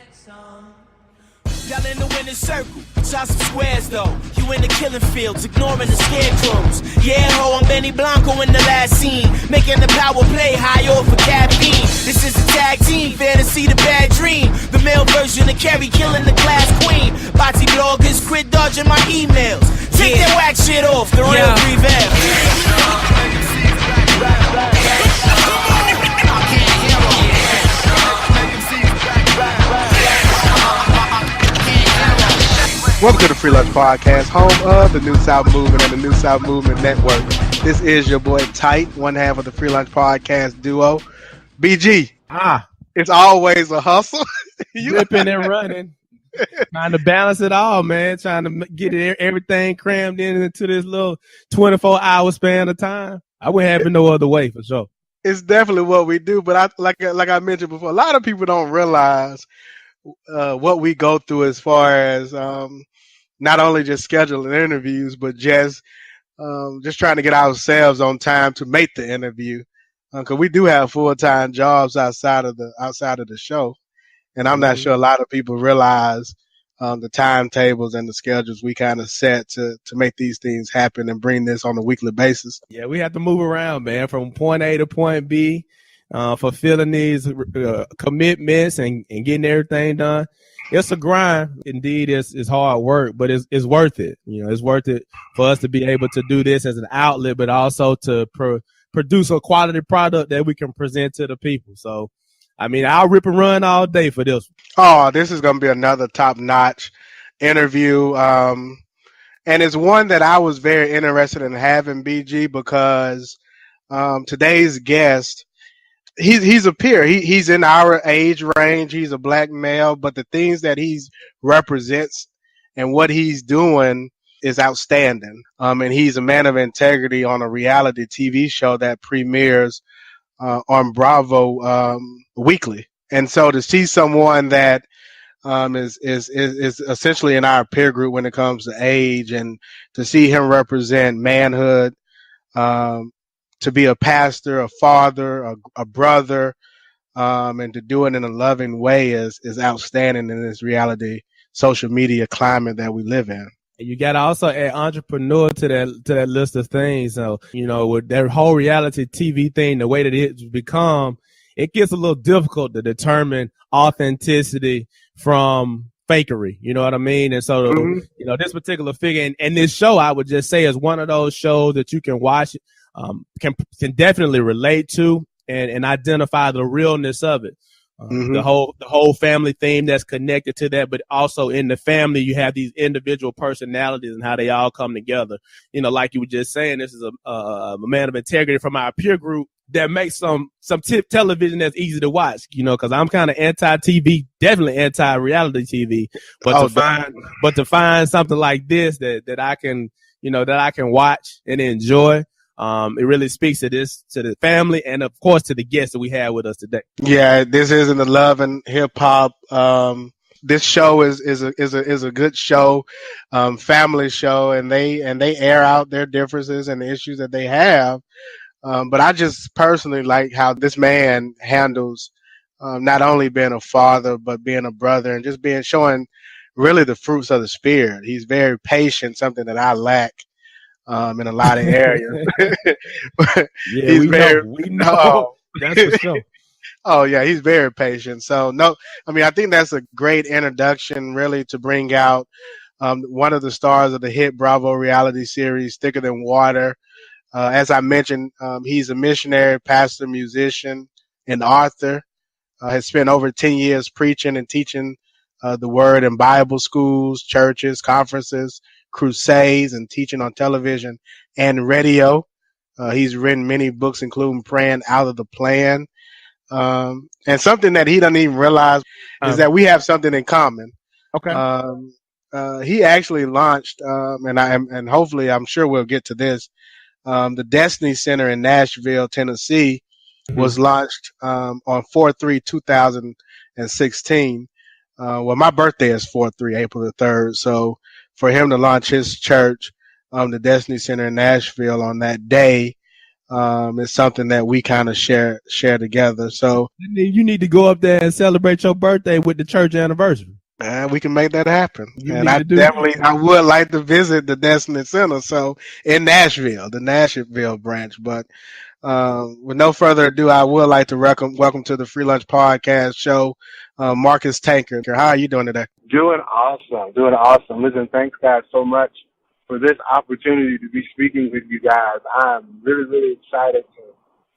Y'all in the winner's circle, shot some squares though. You in the killing fields, ignoring the scarecrows. Yeah, ho, I'm Benny Blanco in the last scene, making the power play high off of caffeine. This is a tag team, fantasy the bad dream. The male version of Carrie killing the class queen. Bati bloggers quit dodging my emails. Take that whack shit off, the real prevail. Welcome to the Free Lunch Podcast, home of the New South Movement and the New South Movement Network. This is your boy Tight, one half of the Free Lunch Podcast duo. BG, it's always a hustle. Ripping and running. Trying to balance it all, man. Trying to get everything crammed into this little 24-hour span of time. I wouldn't have it no other way, for sure. It's definitely what we do, but like I mentioned before, a lot of people don't realize what we go through as far as not only just scheduling interviews, but just trying to get ourselves on time to make the interview, because we do have full-time jobs outside of the show, and I'm not sure a lot of people realize the timetables and the schedules we kind of set to make these things happen and bring this on a weekly basis. Yeah, we have to move around, man, from point A to point B. Fulfilling these commitments and getting everything done. It's a grind. Indeed, it's hard work, but it's worth it. You know, it's worth it for us to be able to do this as an outlet, but also to produce a quality product that we can present to the people. So, I mean, I'll rip and run all day for this. Oh, this is going to be another top-notch interview. And it's one that I was very interested in having, BG, because today's guest, he's a peer. He's in our age range. He's a black male, but the things that he represents and what he's doing is outstanding. And he's a man of integrity on a reality TV show that premieres on Bravo weekly. And so to see someone that is essentially in our peer group when it comes to age, and to see him represent manhood, to be a pastor, a father, a brother, and to do it in a loving way is outstanding in this reality social media climate that we live in. You got to also add entrepreneur to that list of things. So, you know, with that whole reality TV thing, the way that it's become, it gets a little difficult to determine authenticity from fakery. You know what I mean? And so, you know, this particular figure and this show, I would just say, is one of those shows that you can watch, can definitely relate to and identify the realness of it. The whole family theme that's connected to that, but also in the family, you have these individual personalities and how they all come together. You know, like you were just saying, this is a man of integrity from our peer group that makes some tip television that's easy to watch, you know, because I'm kind of anti-TV, definitely anti-reality TV, but to find something like this that I can, you know, that I can watch and enjoy. It really speaks to the family and of course to the guests that we have with us today. Yeah, this isn't a love and hip hop. This show is a good show, family show, and they air out their differences and the issues that they have. But I just personally like how this man handles not only being a father, but being a brother and just showing really the fruits of the spirit. He's very patient, something that I lack in a lot of areas. Yeah, we know. That's for sure. Oh yeah, he's very patient. So I think that's a great introduction, really, to bring out one of the stars of the hit Bravo reality series, Thicker Than Water. As I mentioned, he's a missionary, pastor, musician, and author. Has spent over 10 years preaching and teaching the word in Bible schools, churches, conferences, crusades, and teaching on television and radio. He's written many books, including Praying Out of the Plan. And something that he doesn't even realize is that we have something in common. Okay. He actually launched, and hopefully I'm sure we'll get to this, the Destiny Center in Nashville, Tennessee, was launched on 4/3/2016. Well, my birthday is 4/3, April the 3rd. So for him to launch his church, the Destiny Center in Nashville, on that day, is something that we kind of share together. So You need to go up there and celebrate your birthday with the church anniversary. we can make that happen. You And need I to do definitely, I would like to visit the Destiny Center. So in Nashville, the Nashville branch. But with no further ado, I would like to welcome to the Free Lunch Podcast show, Marcus Tankard. How are you doing today? Doing awesome. Listen, thanks guys so much for this opportunity to be speaking with you guys. I'm really, really excited to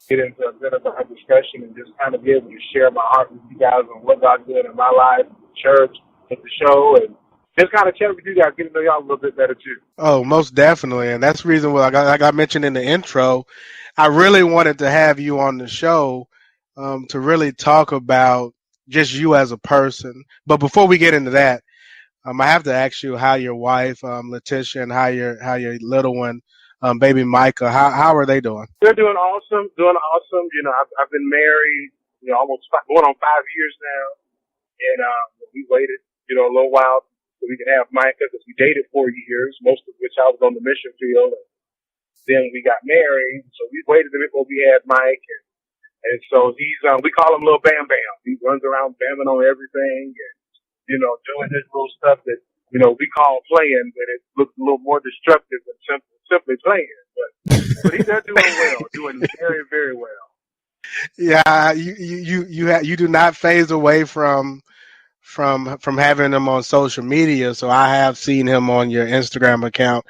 get into a bit of a discussion and just kind of be able to share my heart with you guys on what God's doing in my life, the church, at the show, and just kind of chat with you guys, get to know y'all a little bit better too. Oh, most definitely. And that's the reason why, like I mentioned in the intro, I really wanted to have you on the show to really talk about just you as a person. But before we get into that, I have to ask you how your wife, Letitia, and how your little one, baby Micah, how are they doing? They're doing awesome. You know, I've been married, you know, going on 5 years now, and we waited, you know, a little while so we could have Micah because we dated 4 years, most of which I was on the mission field. And then we got married, so we waited a bit before we had Mike, and so he's we call him Little Bam Bam. He runs around bamming on everything, and you know, doing this little stuff that you know we call playing, but it looks a little more destructive than simply playing. But he's doing well, doing very, very well. Yeah, you do not phase away from having him on social media. So I have seen him on your Instagram account.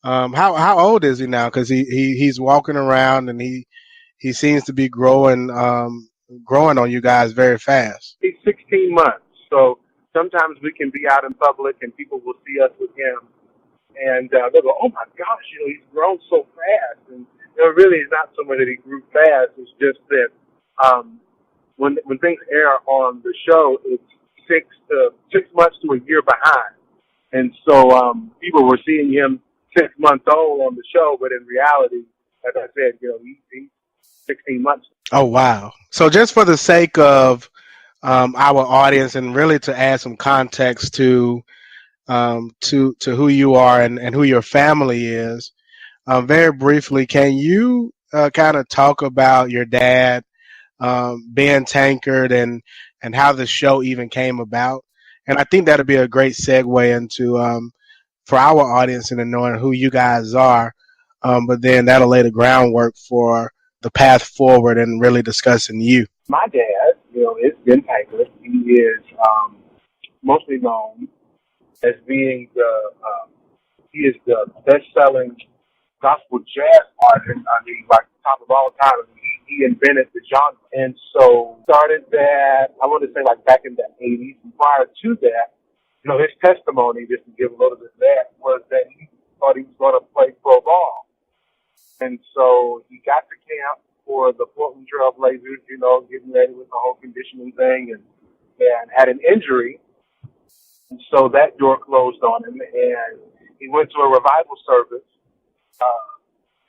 How old is he now? Because he's walking around and he seems to be growing on you guys very fast. He's 16 months, so sometimes we can be out in public and people will see us with him, and they'll go, "Oh my gosh, you know, he's grown so fast." And you know, really, it's not so much that he grew fast. It's just that when things air on the show, it's 6 months to a year behind, and so people were seeing him 6 months old on the show, but in reality, as I said, you know, he's 16 months. Oh wow! So just for the sake of our audience and really to add some context to who you are and who your family is, very briefly, can you kind of talk about your dad, Ben Tankard, and how the show even came about? And I think that'll be a great segue into for our audience and knowing who you guys are, but then that'll lay the groundwork for the path forward and really discussing you. My dad, you know, is Ben Tankard. He is mostly known as being he is the best-selling gospel jazz artist. I mean, like top of all time. I mean, he invented the genre, and so started that. I want to say like back in the '80s. And prior to that, you know, his testimony, just to give a little bit of that, was that he thought he was going to play pro ball, and so he got to camp for the Portland Trail Blazers, you know, getting ready with the whole conditioning thing, and had an injury. And so that door closed on him, and he went to a revival service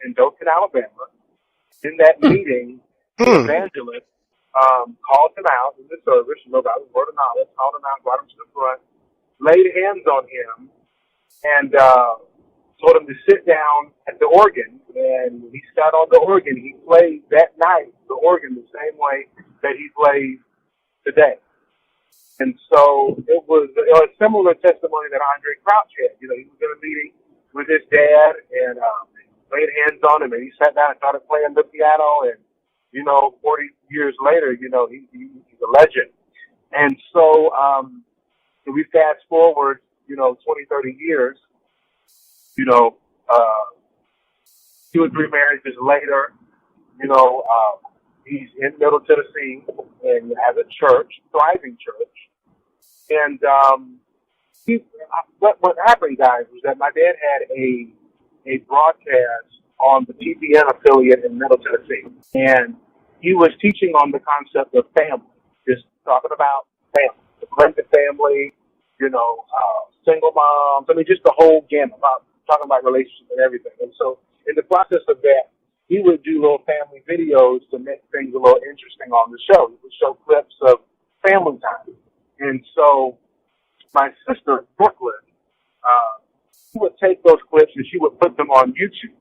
in Dothan, Alabama. In that meeting, the evangelist called him out in the service, you know, by the word of knowledge, called him out, brought him to the front, laid hands on him, and told him to sit down at the organ. And when he sat on the organ, he played that night the organ the same way that he plays today. And so it was a similar testimony that Andre Crouch had. You know, he was in a meeting with his dad and laid hands on him, and he sat down and started playing the piano. And, you know, 40 years later, you know, he's a legend. And so we fast forward, you know, 20, 30 years, you know, 2 or 3 marriages later, you know, he's in Middle Tennessee and has a church, thriving church. And what happened, guys, was that my dad had a broadcast on the TBN affiliate in Middle Tennessee, and he was teaching on the concept of family, just talking about family, the blended family, you know, single moms. I mean, just the whole gamut, talking about relationships and everything. And so, in the process of that, he would do little family videos to make things a little interesting on the show. He would show clips of family time. And so my sister, Brooklyn, she would take those clips and she would put them on YouTube.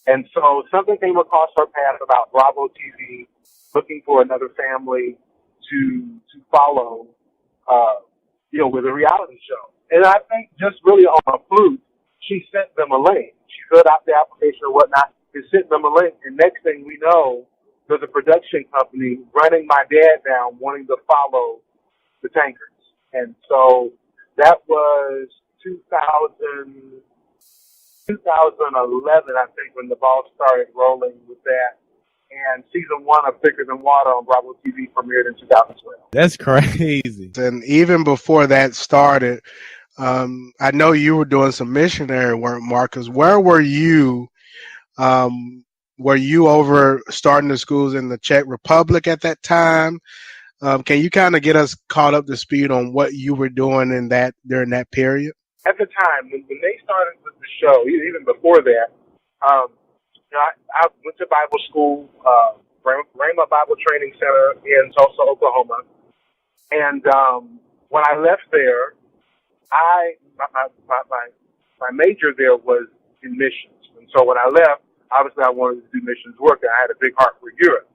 And so something came across her path about Bravo TV, looking for another family to follow, with a reality show. And I think just really on a fluke, she sent them a link. She filled out the application or whatnot and sent them a link. And next thing we know, there's a production company running my dad down, wanting to follow the Tankards. And so that was 2011, I think, when the ball started rolling with that. And season 1 of Thicker Than Water on Bravo TV premiered in 2012. That's crazy. And even before that started, I know you were doing some missionary work, Marcus. Where were you? Were you over starting the schools in the Czech Republic at that time? Can you kind of get us caught up to speed on what you were doing during that period? At the time, when they started with the show, even before that, I went to Bible school, Rhema Bible Training Center in Tulsa, Oklahoma. And when I left there, my major there was in missions. And so when I left, obviously I wanted to do missions work, and I had a big heart for Europe.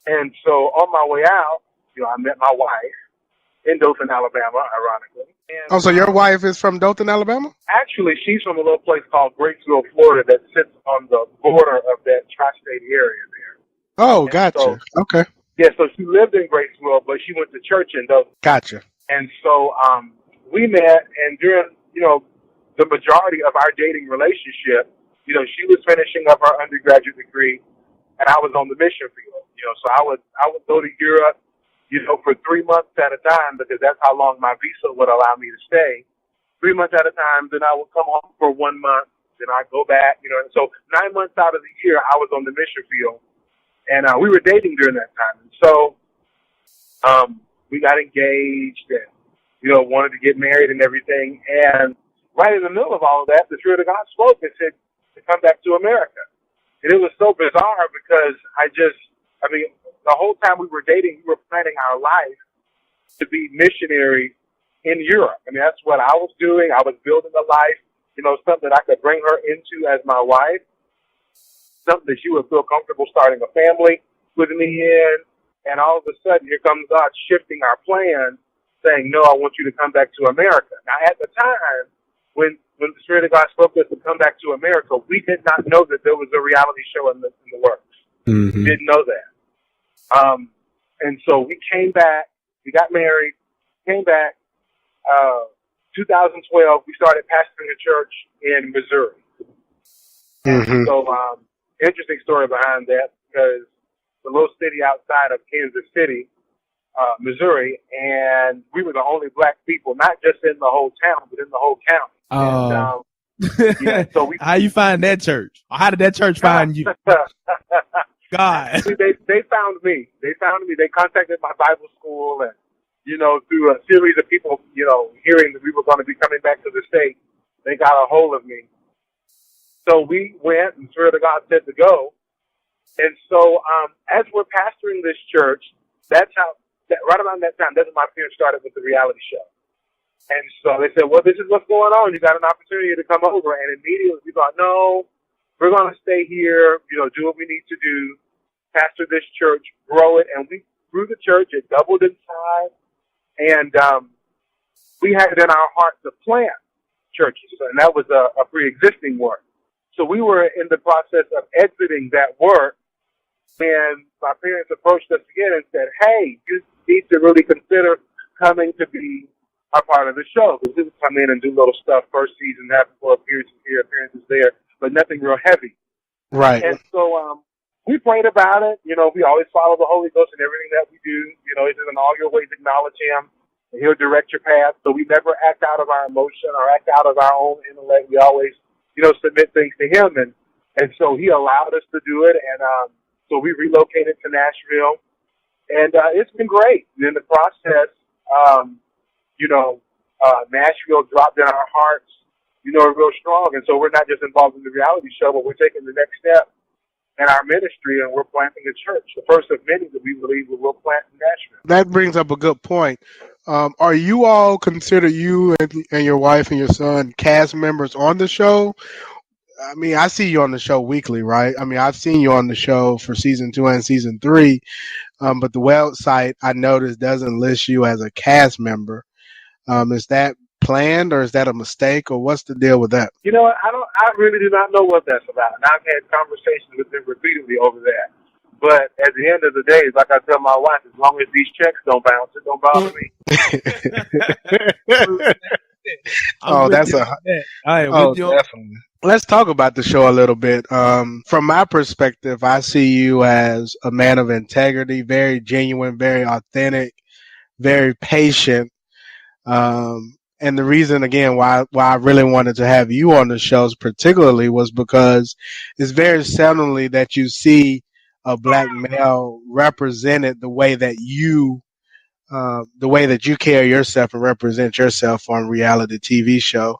And so on my way out, I met my wife in Dothan, Alabama, ironically. And, so your wife is from Dothan, Alabama? Actually, she's from a little place called Grapesville, Florida, that sits on the border of that tri-state area there. Oh, gotcha. So, okay. Yeah, so she lived in Grapesville, but she went to church in Dothan. Gotcha. And so we met, and during, the majority of our dating relationship, she was finishing up her undergraduate degree, and I was on the mission field. So I would go to Europe, for 3 months at a time, because that's how long my visa would allow me to stay. 3 months at a time, then I would come home for 1 month, then I'd go back, and so 9 months out of the year, I was on the mission field, and we were dating during that time. And so we got engaged and, wanted to get married and everything. And right in the middle of all of that, the Spirit of God spoke and said to come back to America. And it was so bizarre because the whole time we were dating, we were planning our life to be missionary in Europe. That's what I was doing. I was building a life, something that I could bring her into as my wife, something that she would feel comfortable starting a family with me in. And all of a sudden, here comes God shifting our plan, saying, no, I want you to come back to America. Now, at the time, when the Spirit of God spoke to us to come back to America, we did not know that there was a reality show in the works. Mm-hmm. We didn't know that. And so we came back, we got married, came back, 2012, we started pastoring a church in Missouri. Mm-hmm. So, interesting story behind that, because the little city outside of Kansas City, Missouri, and we were the only black people, not just in the whole town, but in the whole county. Oh. So how you find that church? Or how did that church find you? God. They found me. They contacted my Bible school, and, through a series of people, hearing that we were going to be coming back to the state, they got a hold of me. So we went, and the Spirit of God said to go. And so, as we're pastoring this church, right around that time, that's when my parents started with the reality show. And so they said, well, this is what's going on. You got an opportunity to come over. And immediately we thought, no, we're going to stay here, do what we need to do, pastor this church, grow it. And we grew the church. It doubled in size. And we had it in our heart to plant churches. And that was a pre-existing work. So we were in the process of exiting that work. And my parents approached us again and said, hey, you need to really consider coming to be a part of the show. Because we would come in and do little stuff first season, have appearances here, appearances there, but nothing real heavy. Right. And so we prayed about it. We always follow the Holy Ghost in everything that we do. He says, in all your ways acknowledge Him, and He'll direct your path. So we never act out of our emotion or act out of our own intellect. We always, submit things to Him. And so He allowed us to do it. And so we relocated to Nashville. And it's been great. In the process, Nashville dropped in our hearts, real strong. And so we're not just involved in the reality show, but we're taking the next step in our ministry, and we're planting a church, the first of many that we believe we will plant in Nashville. That brings up a good point. Are you all consider you and your wife and your son cast members on the show? I mean, I see you on the show weekly, right? I mean, I've seen you on the show for season 2 and season 3, but the website I noticed doesn't list you as a cast member. Is that planned or is that a mistake or what's the deal with that? You know what? I really do not know what that's about. And I've had conversations with them repeatedly over that. But at the end of the day, like I tell my wife, as long as these checks don't bounce, it don't bother me. Definitely. Let's talk about the show a little bit. From my perspective, I see you as a man of integrity, very genuine, very authentic, very patient. And the reason, again, why I really wanted to have you on the shows particularly was because it's very seldomly that you see a black male represented the way that you carry yourself and represent yourself on reality TV show.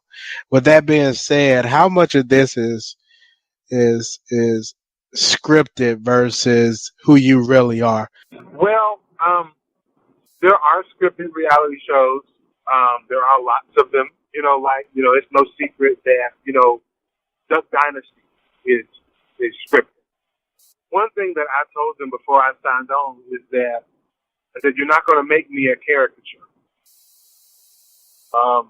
With that being said, how much of this is scripted versus who you really are? Well, there are scripted reality shows. There are lots of them. It's no secret that, Duck Dynasty is scripted. One thing that I told them before I signed on is that I said, you're not going to make me a caricature. I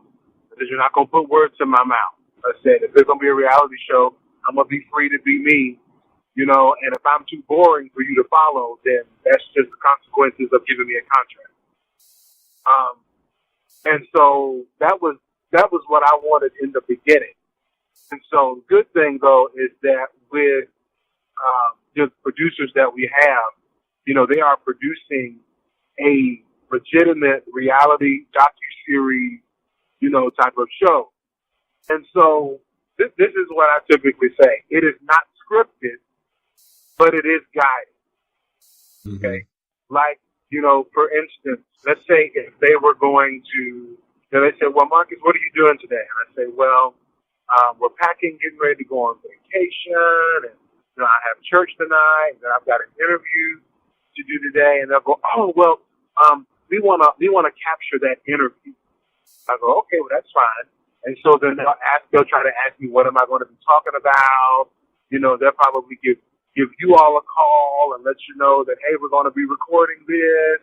said, you're not going to put words in my mouth. I said, if there's going to be a reality show, I'm going to be free to be me, and if I'm too boring for you to follow, then that's just the consequences of giving me a contract. And so that was what I wanted in the beginning. And so the good thing, though, is that with the producers that we have, they are producing a legitimate reality docuseries, type of show. And so this is what I typically say. It is not scripted, but it is guided. Okay? Like, for instance, let's say if they were going to, they said, well, Marcus, what are you doing today? And I say, well, we're packing, getting ready to go on vacation, and I have church tonight, and I've got an interview to do today. And they'll go, oh, well, we want to capture that interview. I go, okay, well, that's fine. And so then they'll try to ask me, what am I going to be talking about? They'll probably give you all a call and let you know that, hey, we're going to be recording this,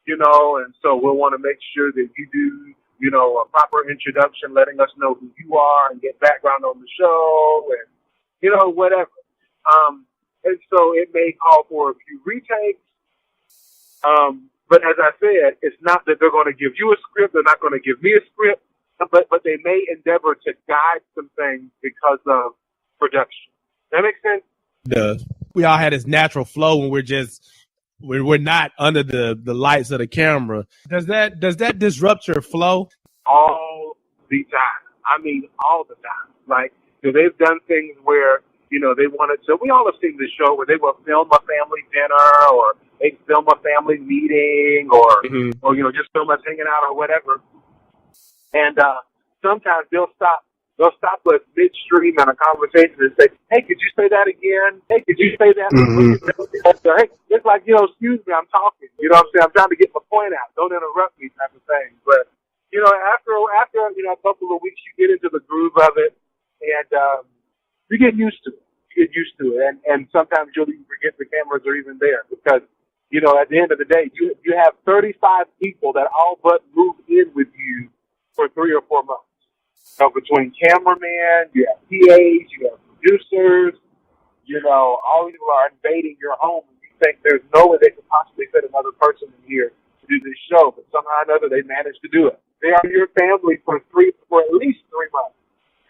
and so we'll want to make sure that you do, a proper introduction, letting us know who you are and get background on the show and, whatever. And so it may call for a few retakes. But as I said, it's not that they're going to give you a script. They're not going to give me a script, but they may endeavor to guide some things because of production. That makes sense? It does. We all had this natural flow when we're not under the lights of the camera. Does that disrupt your flow? All the time. I mean, all the time. Like, they've done things where, they wanted to, we all have seen the show where they will film a family dinner or they film a family meeting or just film us hanging out or whatever. And, sometimes they'll stop us midstream in a conversation and say, hey, could you say that again? Hey, could you say that? Hey, it's like, excuse me, I'm talking. You know what I'm saying? I'm trying to get my point out. Don't interrupt me type of thing. But, after a couple of weeks, you get into the groove of it and, you get used to it. And sometimes you'll even forget the cameras are even there because, at the end of the day, you have 35 people that all but move in with you for 3 or 4 months. So between cameramen, you have PAs, you have producers, all these people are invading your home and you think there's no way they could possibly fit another person in here to do this show, but somehow or another they managed to do it. They are your family for at least 3 months.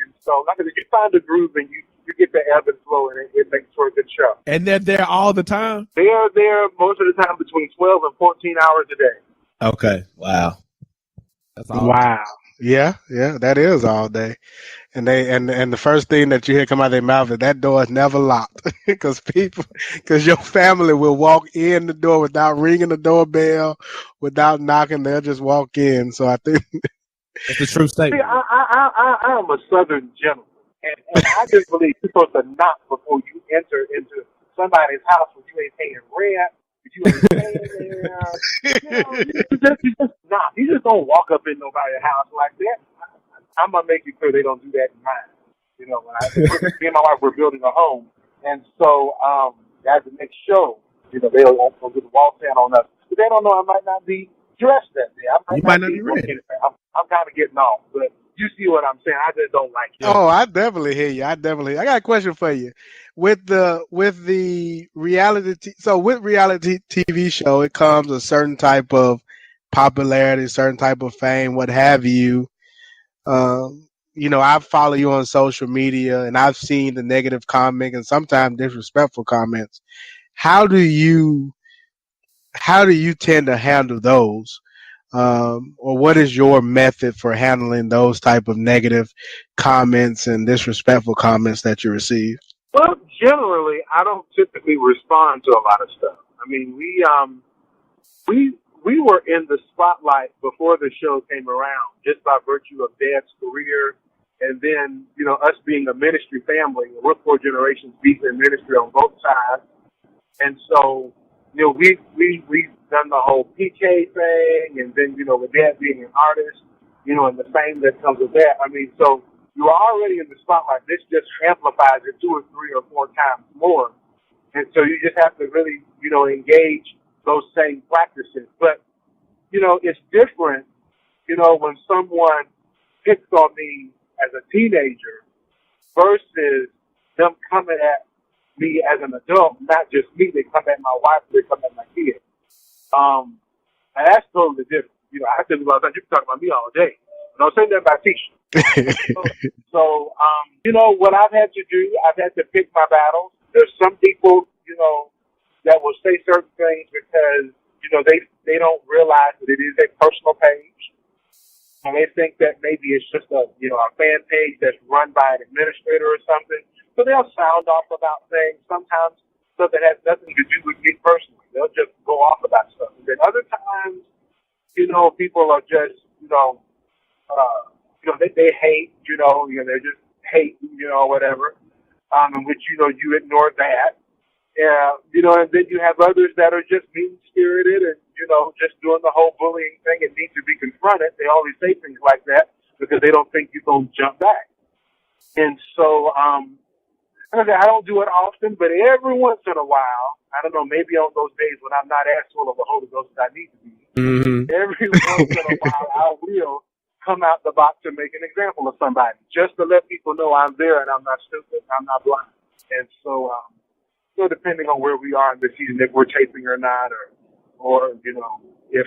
And so, like I said, you find a groove and you get the ebb and flow and it makes for a good show. And they're there all the time? They are there most of the time between 12 and 14 hours a day. Okay. Wow. That's all. Wow. Yeah, that is all day. And the first thing that you hear come out of their mouth is that door is never locked because your family will walk in the door without ringing the doorbell, without knocking. They'll just walk in. So I think that's the true statement. See, I am a Southern gentleman, and I just believe you're supposed to knock before you enter into somebody's house when you ain't paying rent. You ain't staying there. You just knock. You just don't walk up in nobody's house like that. I'm gonna make it clear they don't do that in mine. You know, when me and my wife were building a home, and so at the next show, you know, they'll get the wall stand on us, but they don't know I might not be dressed that day. I You might not be ready. I'm kind of getting off, but you see what I'm saying? I just don't like it. Oh, I definitely hear you. I got a question for you. With the reality, so with reality TV show, it comes a certain type of popularity, certain type of fame, what have you. You know, I follow you on social media, and I've seen the negative comment and sometimes disrespectful comments. How do you tend to handle those? Or what is your method for handling those type of negative comments and disrespectful comments that you receive? Well, generally, I don't typically respond to a lot of stuff. I mean, we were in the spotlight before the show came around, just by virtue of Dad's career, and then, you know, us being a ministry family. We're 4 generations deep in ministry on both sides, and so, you know, we've done the whole PK thing, and then, you know, with Dad being an artist, you know, and the fame that comes with that. I mean, so you are already in the spotlight. This just amplifies it 2 or 3 or 4 times more, and so you just have to really, you know, engage those same practices. But, you know, it's different, you know, when someone picks on me as a teenager versus them coming at me as an adult, not just me. They come at my wife, they come at my kids. And that's totally different. You know, I tell you about that. You can talk about me all day. Don't say that about Tisha. So, you know, what I've had to do, I've had to pick my battles. There's some people, you know, that will say certain things because, you know, they don't realize that it is a personal page. And they think that maybe it's just a fan page that's run by an administrator or something. So they'll sound off about things. Sometimes stuff that has nothing to do with me personally. They'll just go off about stuff. And then other times, you know, people are just, they hate, they're just hating, whatever. In which, you ignore that. And then you have others that are just mean-spirited and, just doing the whole bullying thing and need to be confronted. They always say things like that because they don't think you're going to jump back. And so, I don't do it often, but every once in a while, I don't know, maybe on those days when I'm not as full of the Holy Ghost as I need to be, every once in a while I will come out the box and make an example of somebody just to let people know I'm there and I'm not stupid, I'm not blind. And so, depending on where we are in the season, if we're taping or not, or if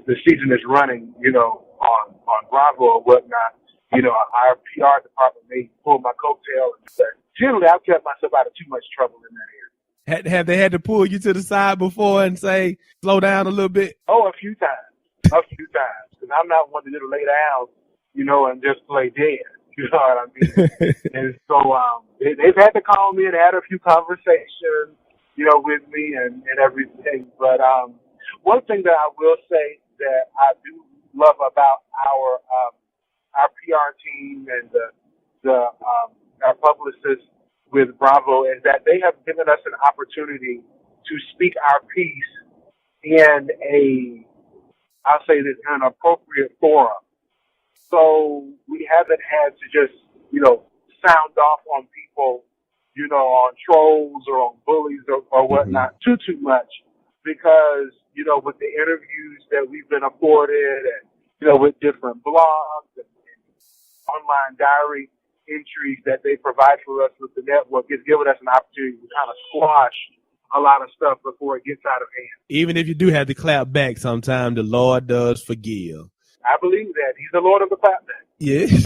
the season is running, on Bravo or whatnot, our PR department may pull my coattail. But generally, I've kept myself out of too much trouble in that area. Have they had to pull you to the side before and say, slow down a little bit? Oh, a few times. Because I'm not one to just lay down, and just play dead. You know what I mean? And so they've had to call me and had a few conversations, with me and everything. But one thing that I will say that I do love about our PR team and our publicists with Bravo is that they have given us an opportunity to speak our piece in I'll say this, an appropriate forum. So we haven't had to just, sound off on people, on trolls or on bullies or whatnot too much because, with the interviews that we've been afforded and, with different blogs and online diary entries that they provide for us with the network, it's given us an opportunity to kind of squash a lot of stuff before it gets out of hand. Even if you do have to clap back sometime, the Lord does forgive. I believe that. He's the Lord of the clapback. Yes.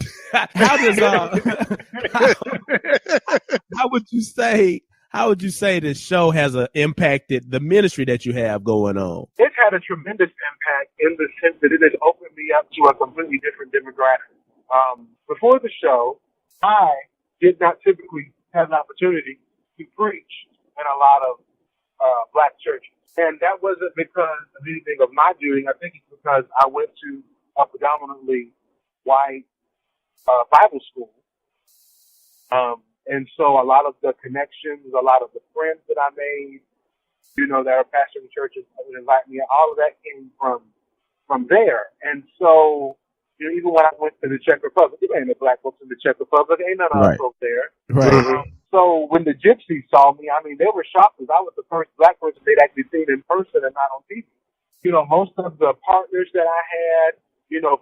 How would you say the show has impacted the ministry that you have going on? It's had a tremendous impact in the sense that it has opened me up to a completely different demographic. Before the show, I did not typically have an opportunity to preach in a lot of black churches. And that wasn't because of anything of my doing. I think it's because I went to a predominantly white Bible school. And so a lot of the connections, a lot of the friends that I made, that are pastoring churches that would invite me, all of that came from there. And so, even when I went to the Czech Republic, there ain't no black folks in the Czech Republic. Ain't none of us over there. Right. So when the gypsies saw me, I mean, they were shocked because I was the first black person they'd actually seen in person and not on TV. Most of the partners that I had,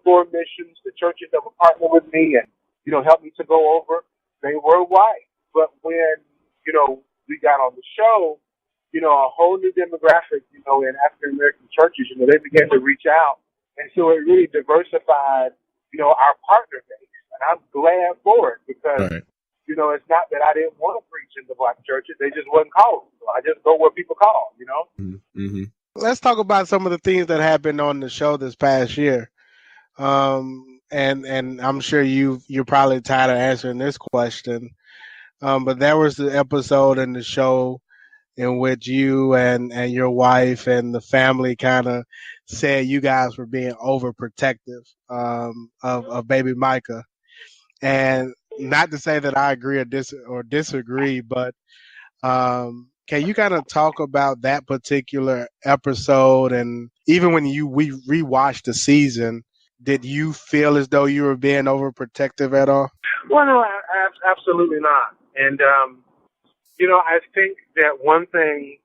for missions, the churches that were partnering with me and, helped me to go over, they were white. But when, we got on the show, a whole new demographic, in African American churches, they began to reach out. And so it really diversified, our partner base. And I'm glad for it because, Right. It's not that I didn't want to preach in the black churches. They just wasn't called. So I just go where people call, Mm-hmm. Let's talk about some of the things that happened on the show this past year. And I'm sure you're probably tired of answering this question. But there was the episode in the show in which you and your wife and the family kind of said you guys were being overprotective of baby Micah. And not to say that I agree or disagree, but can you kind of talk about that particular episode? And even when we rewatched the season, did you feel as though you were being overprotective at all? Well, no, absolutely not. And, I think that one thing,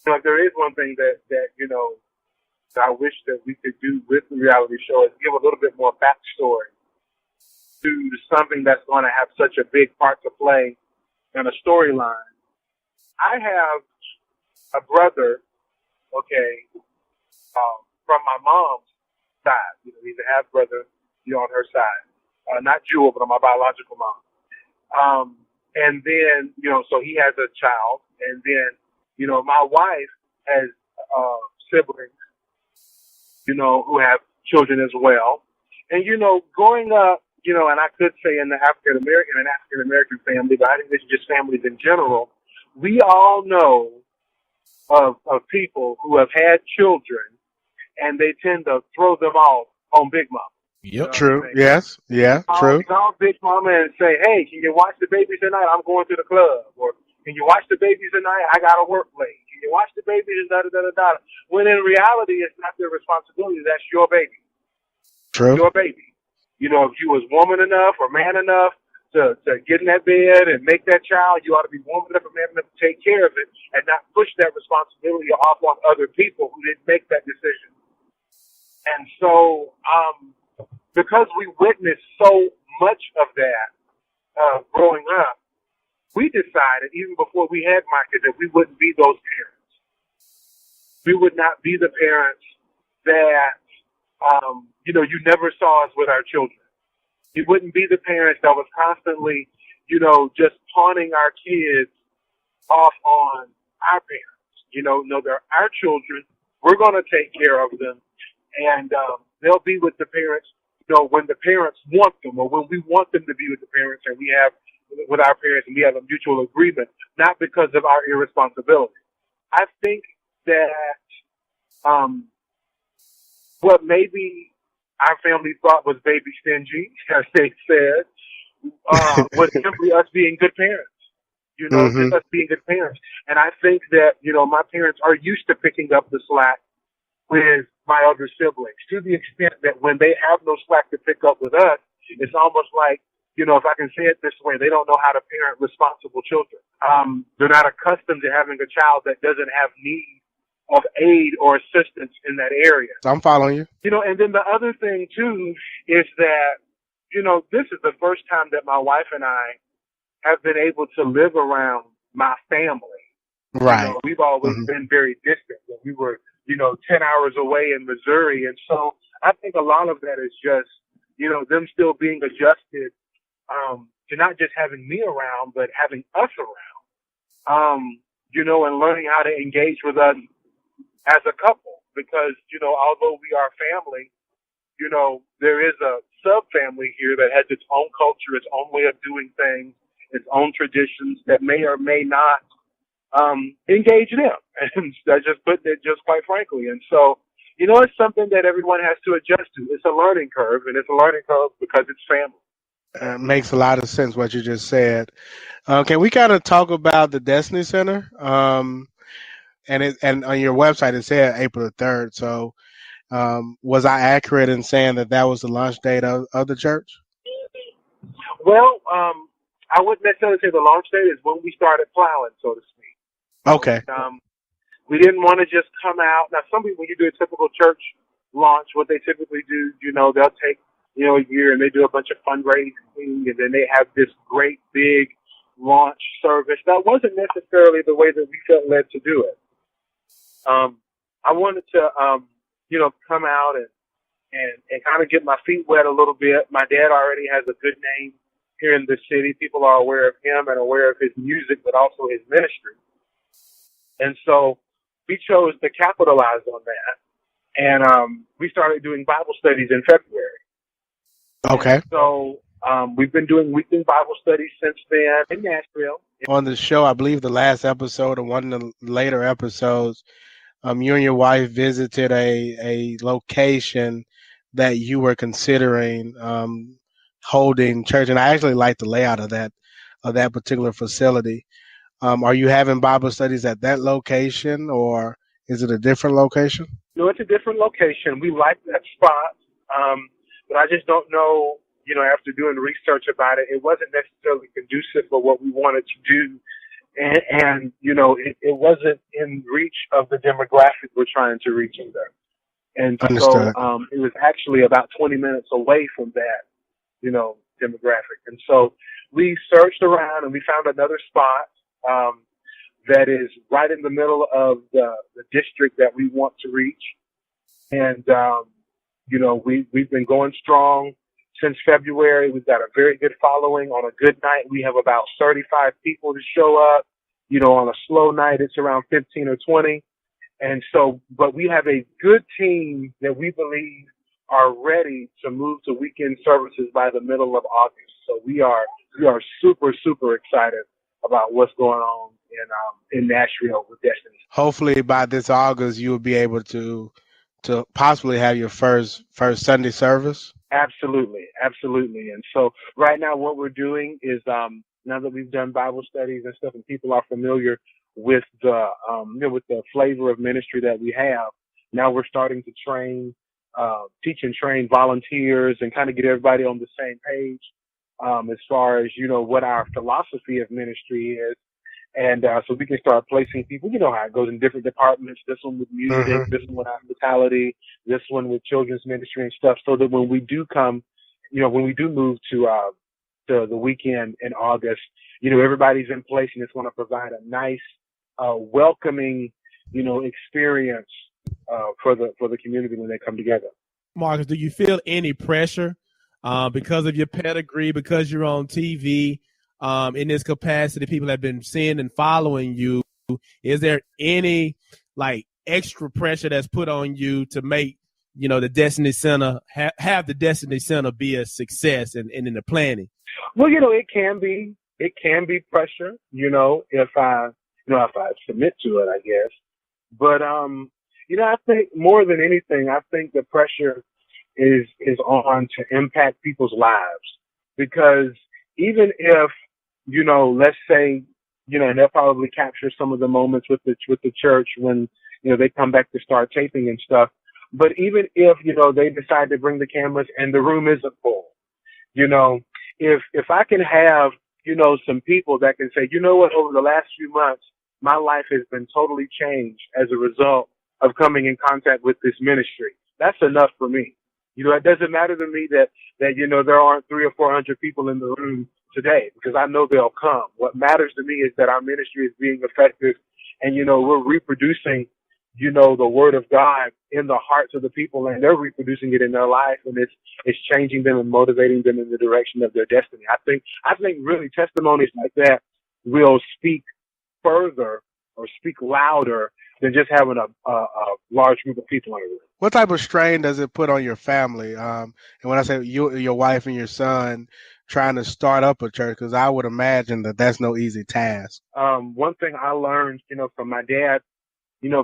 there is one thing that I wish that we could do with the reality show is give a little bit more backstory to something that's going to have such a big part to play in a storyline. I have a brother, from my mom's side. He's a half brother, on her side. Not Jewel, but on my biological mom. And then, so he has a child. And then, my wife has siblings, who have children as well. And, growing up, and I could say in the African American family, but I think this is just families in general, we all know of people who have had children and they tend to throw them off on Big Mama. Yep. True. Yes. Yeah. True. Call Big Mama and say, hey, can you watch the babies tonight? I'm going to the club. Or can you watch the babies tonight? I got to work late. Can you watch the babies? Da-da-da-da-da. When in reality, it's not their responsibility. That's your baby. True. Your baby. If you was woman enough or man enough to get in that bed and make that child, you ought to be woman enough or man enough to take care of it and not push that responsibility off on other people who didn't make that decision. And so, because we witnessed so much of that growing up, we decided, even before we had Micah, that we wouldn't be those parents. We would not be the parents that, you never saw us with our children. We wouldn't be the parents that was constantly, just pawning our kids off on our parents. No, they're our children. We're going to take care of them. And they'll be with the parents, when the parents want them or when we want them to be with the parents and we have with our parents and we have a mutual agreement, not because of our irresponsibility. I think that what maybe our family thought was baby stingy, as they said, was simply us being good parents. Just us being good parents. And I think that, my parents are used to picking up the slack with my other siblings to the extent that when they have no slack to pick up with us, it's almost like, if I can say it this way, they don't know how to parent responsible children. They're not accustomed to having a child that doesn't have need of aid or assistance in that area. I'm following you. And then the other thing too is that, this is the first time that my wife and I have been able to live around my family. Right. We've always been very distant. We were 10 hours away in Missouri. And so I think a lot of that is just, them still being adjusted to not just having me around, but having us around, and learning how to engage with us as a couple. Because, although we are family, there is a sub-family here that has its own culture, its own way of doing things, its own traditions that may or may not engage them. And I just put it just quite frankly. And so, it's something that everyone has to adjust to. It's a learning curve, and it's a learning curve because it's family. Makes a lot of sense what you just said. Can we kind of talk about the Destiny Center? And on your website it said April the 3rd. So Was I accurate in saying that that was the launch date of the church? Well, I wouldn't necessarily say the launch date is when we started plowing, so to speak. Okay. We didn't want to just come out. Now, some people, when you do a typical church launch, what they typically do, they'll take, a year and they do a bunch of fundraising, and then they have this great big launch service. That wasn't necessarily the way that we felt led to do it. I wanted to, come out and kind of get my feet wet a little bit. My dad already has a good name here in the city. People are aware of him and aware of his music, but also his ministry. And so we chose to capitalize on that. And we started doing Bible studies in February. Okay. And so we've been doing weekly Bible studies since then in Nashville. On the show, I believe the last episode or one of the later episodes, you and your wife visited a location that you were considering holding church, and I actually like the layout of that particular facility. Are you having Bible studies at that location, or is it a different location? No, it's a different location. We like that spot, but I just don't know. After doing research about it, it wasn't necessarily conducive for what we wanted to do. And it wasn't in reach of the demographic we're trying to reach either. And Understood. so it was actually about 20 minutes away from that, demographic. And so we searched around and we found another spot that is right in the middle of the district that we want to reach. And, we've been going strong since February. We've got a very good following. On a good night, we have about 35 people to show up. On a slow night, it's around 15 or 20. And so, but we have a good team that we believe are ready to move to weekend services by the middle of August. So we are super, super excited about what's going on in Nashville with Destiny. Hopefully by this August, you will be able to possibly have your first Sunday service. Absolutely. And so right now what we're doing is, now that we've done Bible studies and stuff and people are familiar with the flavor of ministry that we have, now we're starting to train, teach and train volunteers and kind of get everybody on the same page, as far as, what our philosophy of ministry is. And, so we can start placing people, how it goes in different departments, this one with music, this one with hospitality, this one with children's ministry and stuff, so that when we do come, when we do move to the weekend in August, everybody's in place and it's going to provide a nice, welcoming, experience, for the community when they come together. Marcus, do you feel any pressure, because of your pedigree, because you're on TV, in this capacity, people have been seeing and following you? Is there any extra pressure that's put on you to make, the Destiny Center have the Destiny Center be a success and in the planning? Well, it can be pressure, if I submit to it, I guess. But, I think more than anything, I think the pressure is on to impact people's lives, because even if, let's say, and they'll probably capture some of the moments with the church when, they come back to start taping and stuff. But even if, they decide to bring the cameras and the room isn't full, if I can have, some people that can say, what, over the last few months, my life has been totally changed as a result of coming in contact with this ministry. That's enough for me. It doesn't matter to me that there aren't 300 or 400 people in the room today, because I know they'll come. What matters to me is that our ministry is being effective and, we're reproducing, the word of God in the hearts of the people, and they're reproducing it in their life, and it's changing them and motivating them in the direction of their destiny. I think really testimonies like that will speak further or speak louder than just having a large group of people in a room. What type of strain does it put on your family? And when I say your wife and your son trying to start up a church, because I would imagine that that's no easy task. One thing I learned, from my dad,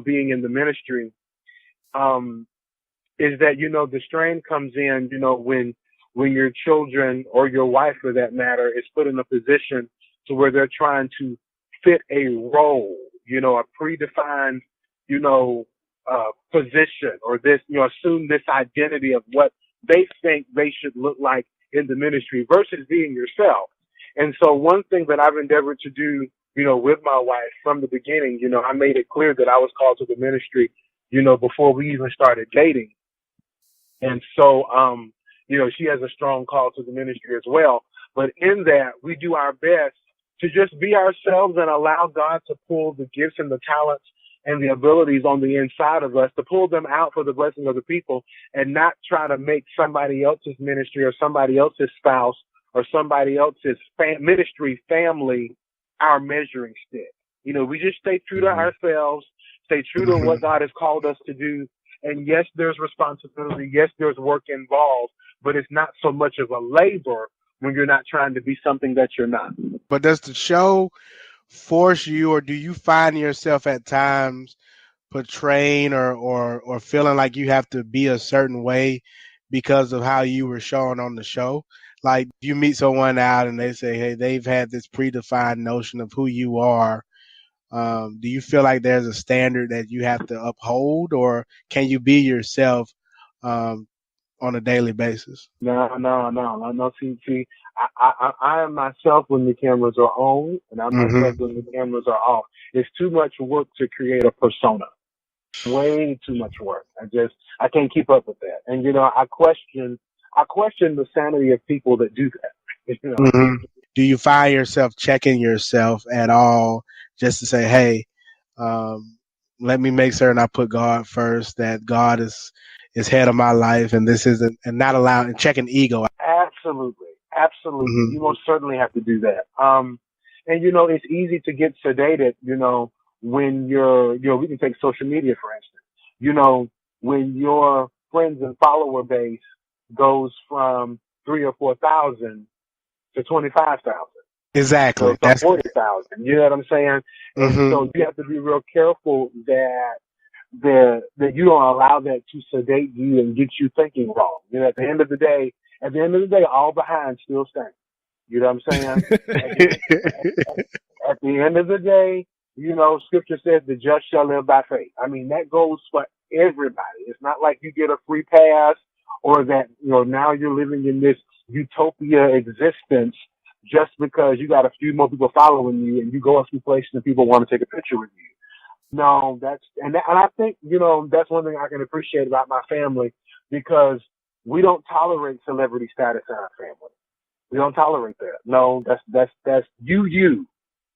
being in the ministry, is that, the strain comes in, when your children or your wife, for that matter, is put in a position to where they're trying to fit a role, a predefined, position or this, assume this identity of what they think they should look like in the ministry versus being yourself. And so one thing that I've endeavored to do, with my wife from the beginning, I made it clear that I was called to the ministry, before we even started dating. And so, she has a strong call to the ministry as well. But in that, we do our best to just be ourselves and allow God to pull the gifts and the talents and the abilities on the inside of us, to pull them out for the blessing of the people, and not try to make somebody else's ministry or somebody else's spouse or somebody else's ministry family our measuring stick. We just stay true to ourselves, stay true to what God has called us to do. And yes, there's responsibility. Yes, there's work involved, but it's not so much of a labor when you're not trying to be something that you're not. But does the show force you, or do you find yourself at times portraying or feeling like you have to be a certain way because of how you were shown on the show? Like, you meet someone out and they say, hey, they've had this predefined notion of who you are. Do you feel like there's a standard that you have to uphold, or can you be yourself on a daily basis? No. See, I am myself when the cameras are on, and I'm myself when the cameras are off. It's too much work to create a persona. Way too much work. I can't keep up with that. And I question the sanity of people that do that. Do you find yourself checking yourself at all, just to say, hey, let me make certain I put God first, that God is head of my life, and this isn't, and not allowing, checking ego? Absolutely. You most certainly have to do that. And it's easy to get sedated, when we can take social media, for instance. When your friends and follower base goes from 3,000 or 4,000 to 25,000. Exactly. So that's 40,000. You know what I'm saying? And so you have to be real careful that you don't allow that to sedate you and get you thinking wrong. At the end of the day, all behind still stands. You know what I'm saying? At the end of the day, Scripture says the just shall live by faith. I mean, that goes for everybody. It's not like you get a free pass, or that, now you're living in this utopia existence just because you got a few more people following you and you go a few places and people want to take a picture with you. No, and I think, that's one thing I can appreciate about my family, because we don't tolerate celebrity status in our family. We don't tolerate that. No, that's you.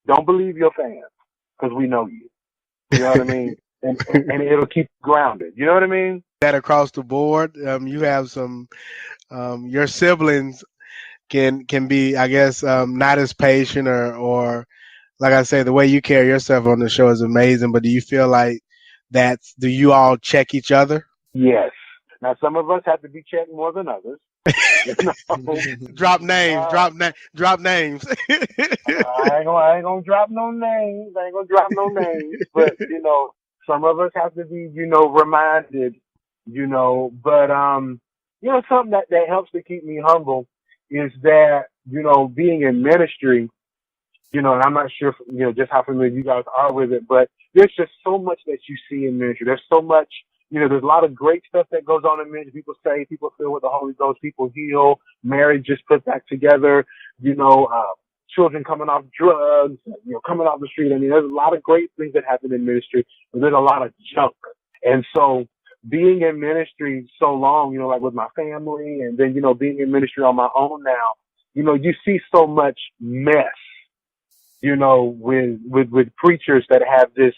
Don't believe your fans, because we know you. You know what I mean? And it'll keep you grounded. You know what I mean? That across the board, you have some, your siblings can be, I guess, not as patient, or like I say, the way you carry yourself on the show is amazing. But do you feel like do you all check each other? Yes. Now, some of us have to be checked more than others. Drop names. Drop names. I ain't gonna drop no names. But some of us have to be, reminded. But something that helps to keep me humble is that, being in ministry, and I'm not sure, just how familiar you guys are with it, but there's just so much that you see in ministry. There's so much, there's a lot of great stuff that goes on in ministry. People say, people fill with the Holy Ghost, people heal, marriages put back together, children coming off drugs, coming off the street. I mean, there's a lot of great things that happen in ministry, but there's a lot of junk. And so being in ministry so long, like with my family, and then, being in ministry on my own now, you see so much mess, with preachers that have this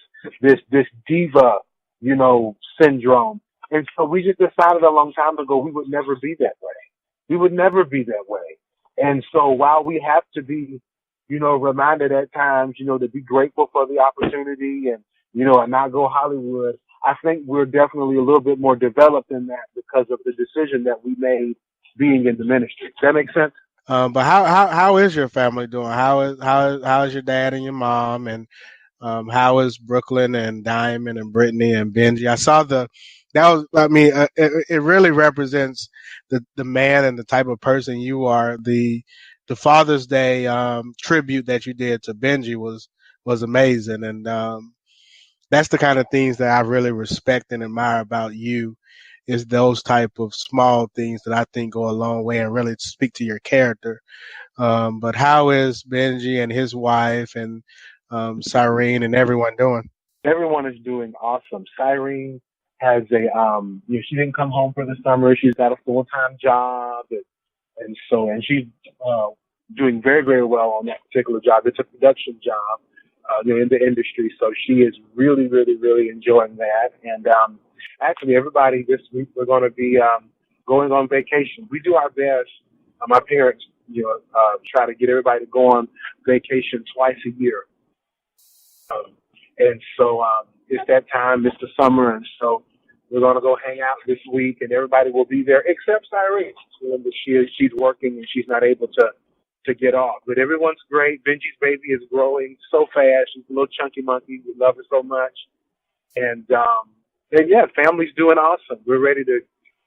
diva, syndrome. And so we just decided a long time ago we would never be that way. And so while we have to be, reminded at times, to be grateful for the opportunity and, and not go Hollywood, I think we're definitely a little bit more developed in that because of the decision that we made being in the ministry. Does that make sense? But how is your family doing? How is your dad and your mom, and how is Brooklyn and Diamond and Brittany and Benji? I saw it really represents the man and the type of person you are. The Father's Day tribute that you did to Benji was amazing, and that's the kind of things that I really respect and admire about you, is those type of small things that I think go a long way and really speak to your character. But how is Benji and his wife and Cyrene and everyone doing? Everyone is doing awesome. Cyrene has she didn't come home for the summer. She's got a full-time job, and she's doing very, very well on that particular job. It's a production job, in the industry. So she is really, really, really enjoying that. And actually, everybody this week we're going to be going on vacation. We do our best. My parents, try to get everybody to go on vacation twice a year. And so it's that time. It's the summer, and so we're going to go hang out this week, and everybody will be there except Cyrene. She's working and she's not able to get off. But everyone's great. Benji's baby is growing so fast. She's a little chunky monkey. We love her so much. And yeah, family's doing awesome. We're ready to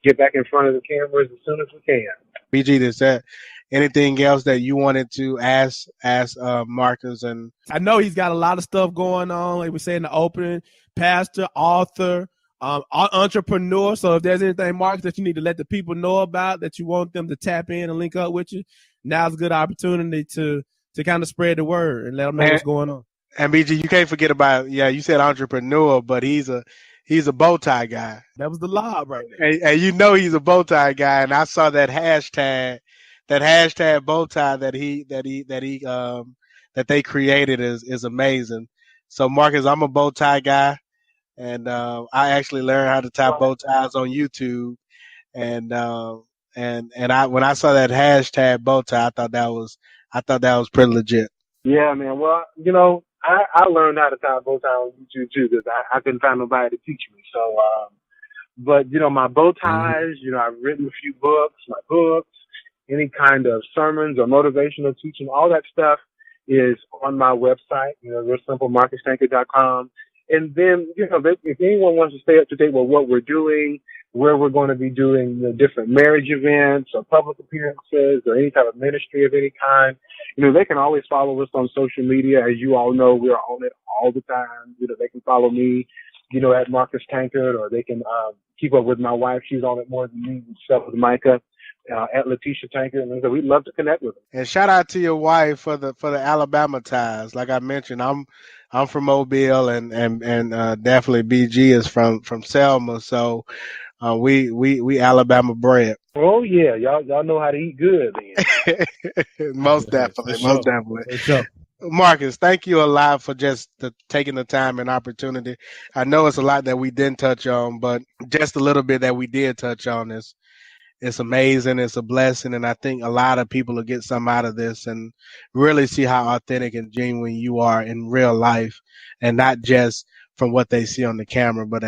get back in front of the cameras as soon as we can. BG, is that anything else that you wanted to ask Marcus? And I know he's got a lot of stuff going on, like we say in the opening, pastor, author, entrepreneur. So if there's anything, Marcus, that you need to let the people know about, that you want them to tap in and link up with you, now's a good opportunity to kind of spread the word and let them know what's going on. And BG, you can't forget about, you said entrepreneur, but he's a bow tie guy. That was the lob right there. And he's a bow tie guy. And I saw that hashtag bow tie that they created is amazing. So Marcus, I'm a bow tie guy, and I actually learned how to tie bow ties on YouTube. And when I saw that hashtag bow tie, I thought that was pretty legit. Yeah, man. Well, I learned how to tie a bow tie on YouTube too, because I couldn't find nobody to teach me. So, but my bow ties, I've written a few books, my books, any kind of sermons or motivational teaching, all that stuff is on my website, real simple, MarcusTankard.com. And then, if anyone wants to stay up to date with what we're doing, where we're going to be doing different marriage events or public appearances or any type of ministry of any kind, they can always follow us on social media. As you all know, we're on it all the time. They can follow me, at Marcus Tankard, or they can keep up with my wife. She's on it more than me, stuff with Micah. At Letitia Tankard, and so we'd love to connect with them. And shout out to your wife for the Alabama ties. Like I mentioned, I'm from Mobile, and definitely BG is from Selma, so we Alabama bred. Oh yeah, y'all know how to eat good then. Most definitely. For sure. Marcus, thank you a lot for just taking the time and opportunity. I know it's a lot that we didn't touch on, but just a little bit that we did touch on is. It's amazing. It's a blessing. And I think a lot of people will get something out of this and really see how authentic and genuine you are in real life, and not just from what they see on the camera, but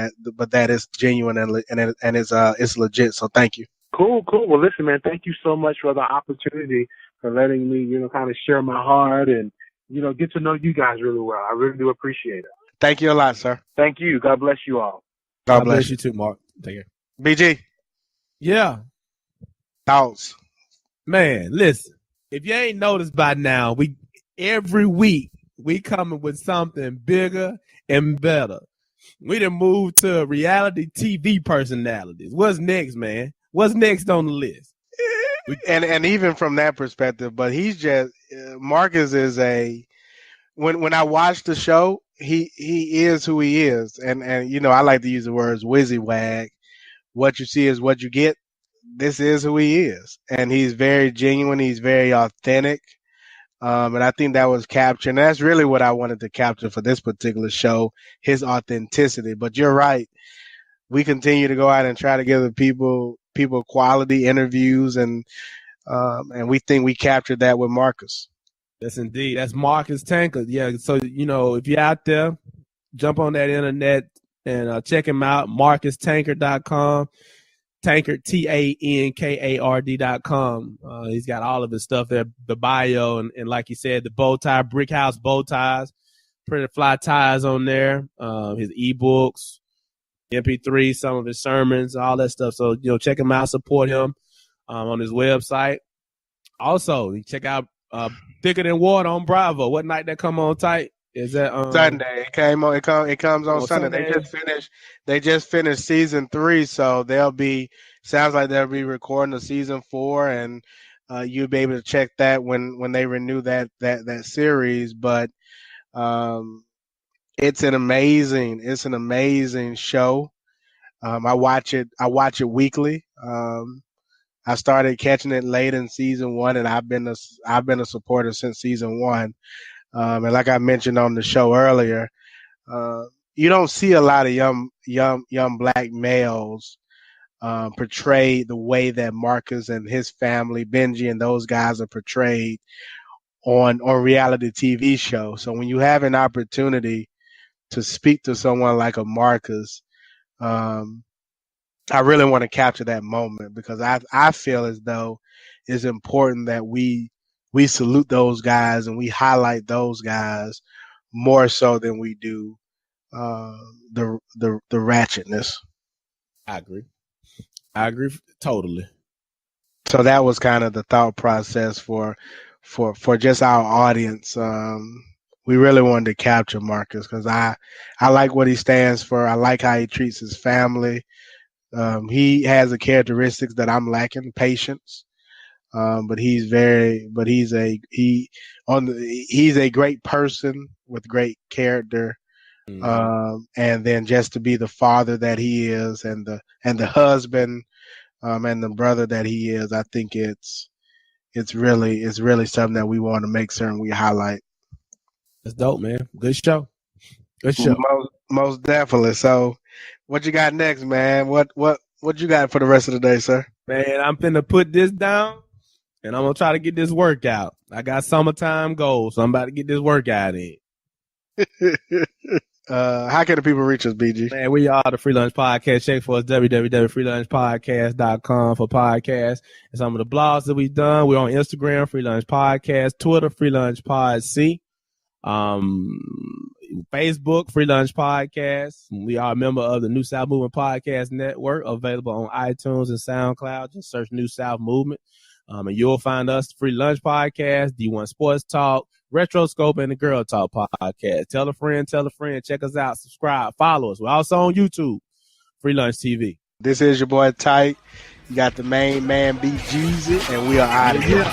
that is genuine and it's legit. So thank you. Cool. Well, listen, man, thank you so much for the opportunity, for letting me, kind of share my heart and, get to know you guys really well. I really do appreciate it. Thank you a lot, sir. Thank you. God bless you all. God bless you too, Mark. Take care. BG. Yeah. Thoughts. Man, listen, if you ain't noticed by now, every week we coming with something bigger and better. We done moved to reality TV personalities. What's next, man? What's next on the list? And even from that perspective, but he's just Marcus is when I watch the show, he is who he is, and I like to use the words WYSIWAG. What you see is what you get. This is who he is, and he's very genuine. He's very authentic, and I think that was captured. And that's really what I wanted to capture for this particular show, his authenticity. But you're right. We continue to go out and try to give the people quality interviews, and we think we captured that with Marcus. Yes, indeed. That's Marcus Tankard. Yeah. So if you're out there, jump on that internet and check him out. MarcusTankard.com. Tankard, TANKARD.com. He's got all of his stuff there, the bio, and like you said, the bow tie, brick house bow ties, printed fly ties on there, his ebooks, MP3, some of his sermons, all that stuff. So, check him out, support him on his website. Also, check out Thicker Than Water on Bravo. What night that come on tight? Is that Sunday. It came on. It comes on Sunday. Sunday? They just finished season 3, so they'll be. Sounds like they'll be recording the season 4, and you'll be able to check that when they renew that series. But it's an amazing show. I watch it weekly. I started catching it late in season 1, and I've been a supporter since season 1. And like I mentioned on the show earlier, you don't see a lot of young black males portrayed the way that Marcus and his family, Benji and those guys are portrayed on reality TV shows. So when you have an opportunity to speak to someone like a Marcus, I really want to capture that moment, because I feel as though it's important that we salute those guys and we highlight those guys more so than we do the ratchetness. I agree totally. So that was kind of the thought process for just our audience. We really wanted to capture Marcus because I like what he stands for. I like how he treats his family. He has the characteristics that I'm lacking: patience. But he's a great person with great character. And then just to be the father that he is, and the husband, and the brother that he is, I think it's really something that we want to make certain we highlight. That's dope, man. Good show. Most definitely. So, what you got next, man? What you got for the rest of the day, sir? Man, I'm finna put this down, and I'm gonna try to get this workout. I got summertime goals, so I'm about to get this workout in. How can the people reach us, BG? Man, we are the Free Lunch Podcast. Check for us, www.freelunchpodcast.com for podcasts and some of the blogs that we've done. We're on Instagram, Free Lunch Podcast, Twitter, Free Lunch Pod C, Facebook, Free Lunch Podcast. We are a member of the New South Movement Podcast Network, available on iTunes and SoundCloud. Just search New South Movement. And you'll find us, Free Lunch Podcast, D1 Sports Talk, Retroscope, and the Girl Talk Podcast. Tell a friend. Check us out. Subscribe. Follow us. We're also on YouTube, Free Lunch TV. This is your boy Tyke. You got the main man, B Jeezy, and we are out of here.